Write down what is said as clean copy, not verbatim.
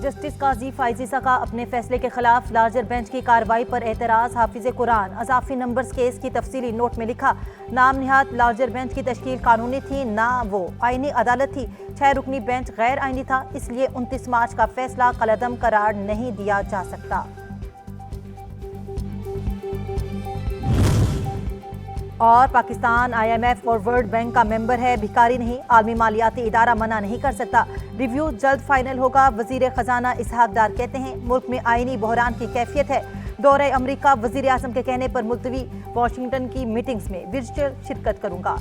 Justice काजी फाइजीसा का अपने फैसले के खिलाफ लार्जर बेंच की कार्रवाई पर एतराज। हाफिज कुरान अजाफी नंबर्स केस की तफसीली नोट में लिखा, नाम निहाद लार्जर बेंच की तश्कील कानूनी थी, ना वो आईनी अदालत थी। 6 रुकनी बेंच गैर आईनी था, इसलिए 29 मार्च का फैसला कलअदम करार नहीं दिया जा सकता। और पाकिस्तान IMF और वर्ल्ड बैंक का मेंबर है, भिखारी नहीं। आलमी मालियाती इदारा मना नहीं कर सकता। रिव्यू जल्द फाइनल होगा। वजीर खजाना इसहाक डार कहते हैं मुल्क में आईनी बहरान की कैफियत है। दौरे अमरीका वजीर आजम के कहने पर मुलतवी, वाशिंगटन की मीटिंग्स में वर्चुअल शिरकत करूंगा।